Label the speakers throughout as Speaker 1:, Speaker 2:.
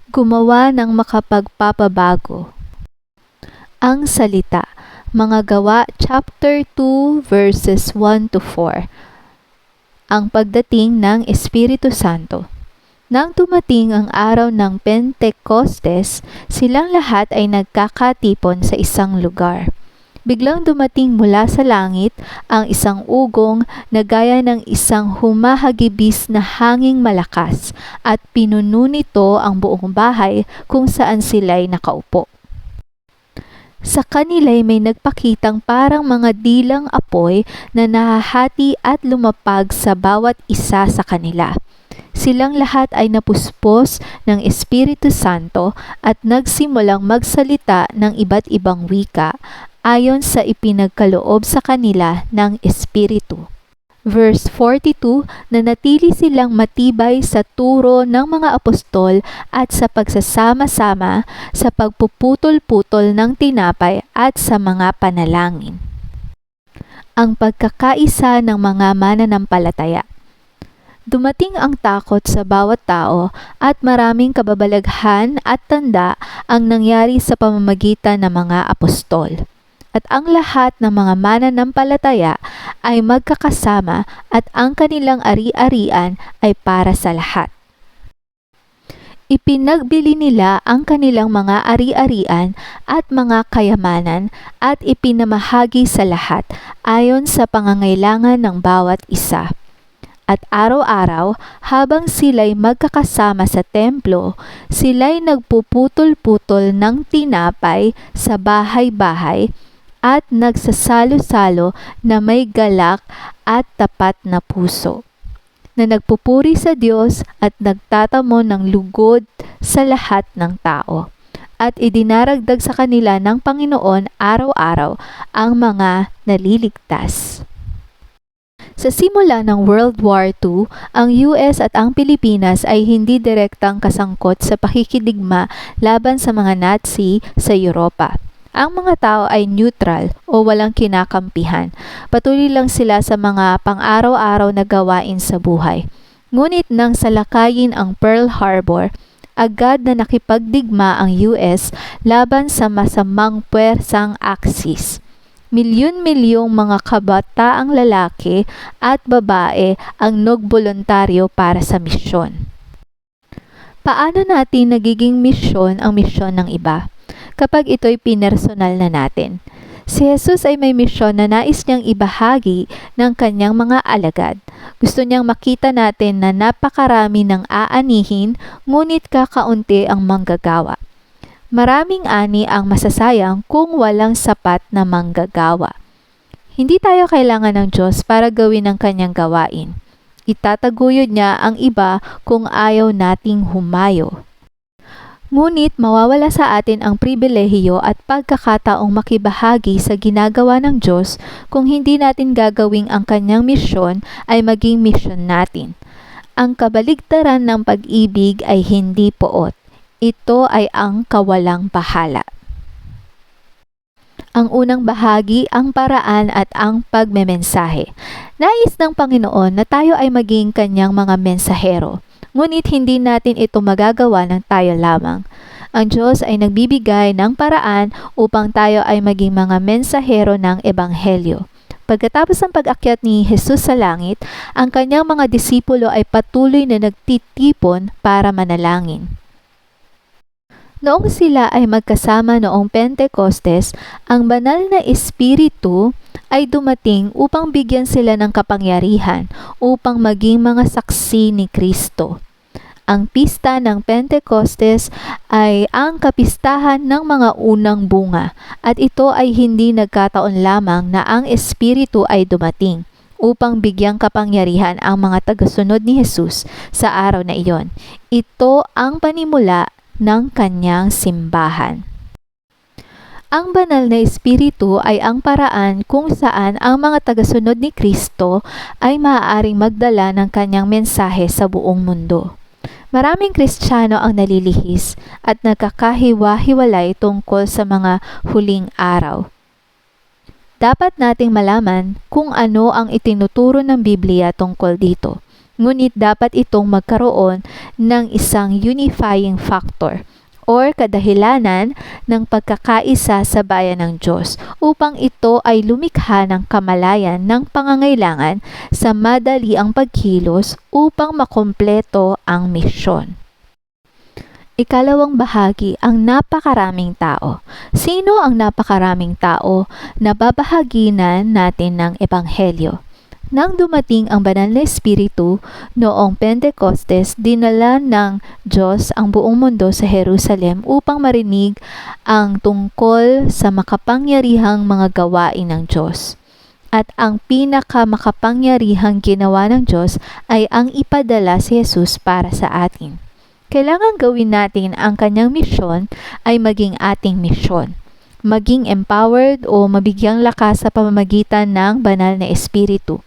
Speaker 1: Gumawa ng makapagpapabago. Ang salita, Mga Gawa chapter 2 verses 1 to 4. Ang pagdating ng Espiritu Santo. Nang dumating ang araw ng Pentecostes, silang lahat ay nagkakatipon sa isang lugar. Biglang dumating mula sa langit ang isang ugong na gaya ng isang humahagibis na hanging malakas at pinuno nito ang buong bahay kung saan sila'y nakaupo. Sa kanila'y may nagpakitang parang mga dilang apoy na nahahati at lumapag sa bawat isa sa kanila. Silang lahat ay napuspos ng Espiritu Santo at nagsimulang magsalita ng iba't ibang wika ayon sa ipinagkaloob sa kanila ng Espiritu. Verse 42, nanatili silang matibay sa turo ng mga apostol at sa pagsasama-sama, sa pagpuputol-putol ng tinapay at sa mga panalangin. Ang pagkakaisa ng mga mananampalataya. Dumating ang takot sa bawat tao at maraming kababalaghan at tanda ang nangyari sa pamamagitan ng mga apostol. At ang lahat ng mga mananampalataya ay magkakasama at ang kanilang ari-arian ay para sa lahat. Ipinagbili nila ang kanilang mga ari-arian at mga kayamanan at ipinamahagi sa lahat ayon sa pangangailangan ng bawat isa. At araw-araw, habang sila'y magkakasama sa templo, sila'y nagpuputol-putol ng tinapay sa bahay-bahay at nagsasalo-salo na may galak at tapat na puso, na nagpupuri sa Diyos at nagtatamo ng lugod sa lahat ng tao. At idinaragdag sa kanila ng Panginoon araw-araw ang mga naliligtas. Sa simula ng World War II, ang US at ang Pilipinas ay hindi direktang kasangkot sa pakikidigma laban sa mga Nazi sa Europa. Ang mga tao ay neutral o walang kinakampihan. Patuloy lang sila sa mga pang-araw-araw na gawain sa buhay. Ngunit nang salakayin ang Pearl Harbor, agad na nakipagdigma ang US laban sa masamang puwersang Axis. Milyon-milyong mga kabataang lalaki at babae ang nagboluntaryo para sa misyon. Paano natin nagiging misyon ang misyon ng iba? Kapag ito'y pinersonal na natin. Si Jesus ay may misyon na nais niyang ibahagi ng kanyang mga alagad. Gusto niyang makita natin na napakarami ng aanihin, ngunit kakaunti ang manggagawa. Maraming ani ang masasayang kung walang sapat na manggagawa. Hindi tayo kailangan ng Diyos para gawin ang kanyang gawain. Itataguyod niya ang iba kung ayaw nating humayo. Ngunit mawawala sa atin ang pribilehiyo at pagkakataong makibahagi sa ginagawa ng Diyos kung hindi natin gagawing ang kanyang misyon ay maging misyon natin. Ang kabaligtaran ng pag-ibig ay hindi poot. Ito ay ang kawalang bahala. Ang unang bahagi, ang paraan at ang pagmemensahe. Nais ng Panginoon na tayo ay maging kanyang mga mensahero. Ngunit hindi natin ito magagawa ng tayo lamang. Ang Diyos ay nagbibigay ng paraan upang tayo ay maging mga mensahero ng Ebanghelyo. Pagkatapos ng pag-akyat ni Jesus sa langit, ang kanyang mga disipulo ay patuloy na nagtitipon para manalangin. Noong sila ay magkasama noong Pentecostes, ang banal na Espiritu ay dumating upang bigyan sila ng kapangyarihan upang maging mga saksi ni Kristo. Ang pista ng Pentecostes ay ang kapistahan ng mga unang bunga at ito ay hindi nagkataon lamang na ang Espiritu ay dumating upang bigyang kapangyarihan ang mga tagasunod ni Jesus sa araw na iyon. Ito ang panimula ng kanyang simbahan. Ang banal na Espiritu ay ang paraan kung saan ang mga tagasunod ni Kristo ay maaaring magdala ng kanyang mensahe sa buong mundo. Maraming Kristiyano ang nalilihis at nagkakahiwa-hiwalay tungkol sa mga huling araw. Dapat nating malaman kung ano ang itinuturo ng Biblia tungkol dito. Ngunit dapat itong magkaroon ng isang unifying factor or kadahilanan ng pagkakaisa sa bayan ng Diyos upang ito ay lumikha ng kamalayan ng pangangailangan sa madali ang pagkilos upang makumpleto ang misyon. Ikalawang bahagi, ang napakaraming tao. Sino ang napakaraming tao na babahaginan natin ng Ebanghelyo? Nang dumating ang Banal na Espiritu noong Pentecostes, dinala ng Diyos ang buong mundo sa Jerusalem upang marinig ang tungkol sa makapangyarihang mga gawain ng Diyos. At ang pinakamakapangyarihang ginawa ng Diyos ay ang ipadala si Jesus para sa atin. Kailangan gawin natin ang kanyang misyon ay maging ating misyon. Maging empowered o mabigyang lakas sa pamamagitan ng Banal na Espiritu.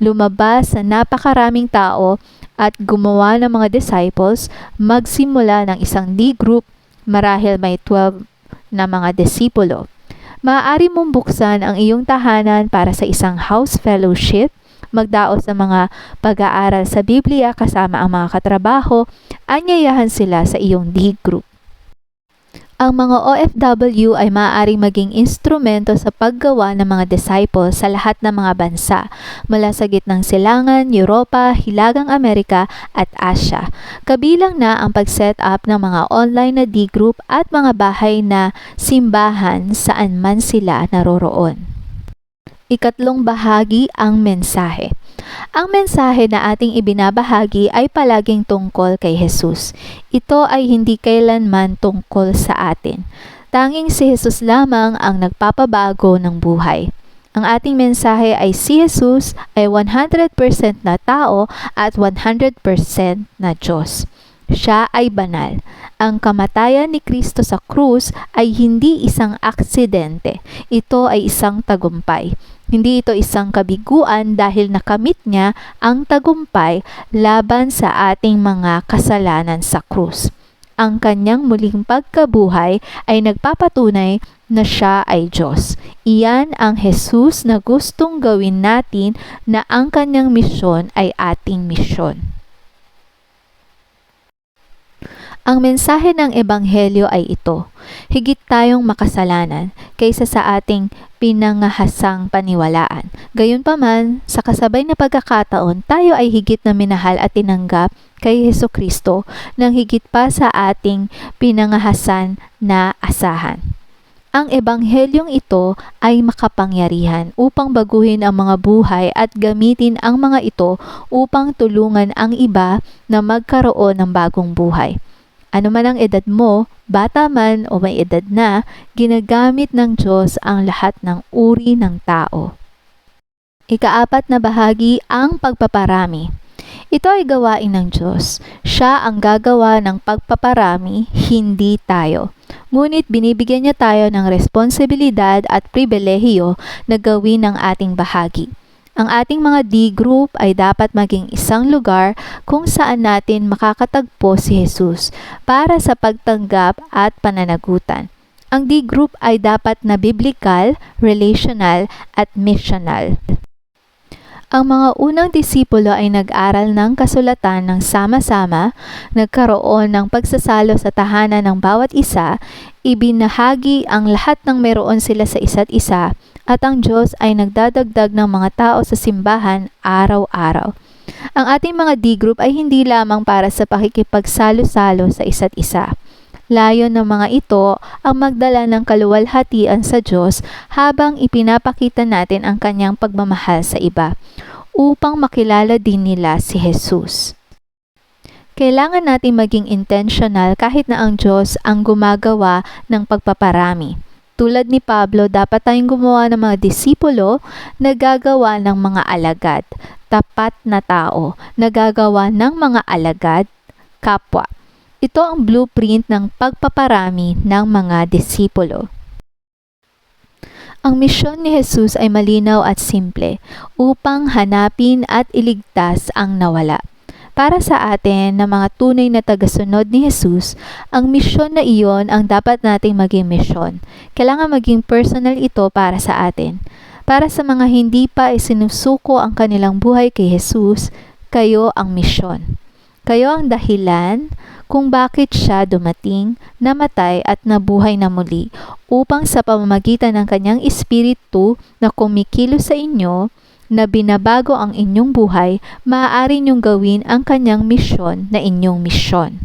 Speaker 1: Lumabas sa napakaraming tao at gumawa ng mga disciples, magsimula ng isang D-group, marahil may 12 na mga disipulo. Maaari mong buksan ang iyong tahanan para sa isang house fellowship, magdaos sa mga pag-aaral sa Biblia kasama ang mga katrabaho, anyayahan sila sa iyong D-group. Ang mga OFW ay maaaring maging instrumento sa paggawa ng mga disciples sa lahat ng mga bansa, mula sa gitnang silangan, Europa, Hilagang Amerika at Asya. Kabilang na ang pag-set up ng mga online na D-group at mga bahay na simbahan saan man sila naroroon. Ikatlong bahagi, ang mensahe. Ang mensahe na ating ibinabahagi ay palaging tungkol kay Jesus. Ito ay hindi kailanman tungkol sa atin. Tanging si Jesus lamang ang nagpapabago ng buhay. Ang ating mensahe ay si Jesus ay 100% na tao at 100% na Diyos. Siya ay banal. Ang kamatayan ni Kristo sa krus ay hindi isang aksidente. Ito ay isang tagumpay. Hindi ito isang kabiguan dahil nakamit niya ang tagumpay laban sa ating mga kasalanan sa krus. Ang kanyang muling pagkabuhay ay nagpapatunay na siya ay Diyos. Iyan ang Jesus na gustong gawin natin, na ang kanyang misyon ay ating misyon. Ang mensahe ng Ebanghelyo ay ito: higit tayong makasalanan kaysa sa ating pinangahasang paniwalaan. Gayunpaman, sa kasabay na pagkakataon, tayo ay higit na minahal at tinanggap kay Hesukristo ng higit pa sa ating pinangahasan na asahan. Ang Ebanghelyong ito ay makapangyarihan upang baguhin ang mga buhay at gamitin ang mga ito upang tulungan ang iba na magkaroon ng bagong buhay. Ano man ang edad mo, bata man o may edad na, ginagamit ng Diyos ang lahat ng uri ng tao. Ikaapat na bahagi, ang pagpaparami. Ito ay gawain ng Diyos. Siya ang gagawa ng pagpaparami, hindi tayo. Ngunit binibigyan niya tayo ng responsibilidad at pribilehiyo na gawin ang ating bahagi. Ang ating mga D-group ay dapat maging isang lugar kung saan natin makakatagpo si Jesus para sa pagtanggap at pananagutan. Ang D-group ay dapat na biblikal, relational at missional. Ang mga unang disipulo ay nag-aral ng kasulatan ng sama-sama, nagkaroon ng pagsasalo sa tahanan ng bawat isa, ibinahagi ang lahat ng meron sila sa isa't isa, at ang Diyos ay nagdadagdag ng mga tao sa simbahan araw-araw. Ang ating mga D-group ay hindi lamang para sa pakikipagsalo-salo sa isa't isa. Layon ng mga ito ang magdala ng kaluwalhatian sa Diyos habang ipinapakita natin ang kanyang pagmamahal sa iba, upang makilala din nila si Jesus. Kailangan natin maging intentional kahit na ang Diyos ang gumagawa ng pagpaparami. Tulad ni Pablo, dapat tayong gumawa ng mga disipulo na gagawa ng mga alagad, tapat na tao, na gagawa ng mga alagad, kapwa. Ito ang blueprint ng pagpaparami ng mga disipulo. Ang misyon ni Jesus ay malinaw at simple, upang hanapin at iligtas ang nawala. Para sa atin na mga tunay na tagasunod ni Jesus, ang misyon na iyon ang dapat nating maging misyon. Kailangan maging personal ito para sa atin. Para sa mga hindi pa isinusuko ang kanilang buhay kay Jesus, kayo ang misyon. Kayo ang dahilan kung bakit siya dumating, namatay at nabuhay na muli upang sa pamamagitan ng kanyang espiritu na kumikilos sa inyo, na binabago ang inyong buhay, maaari niyong gawin ang kanyang misyon na inyong misyon.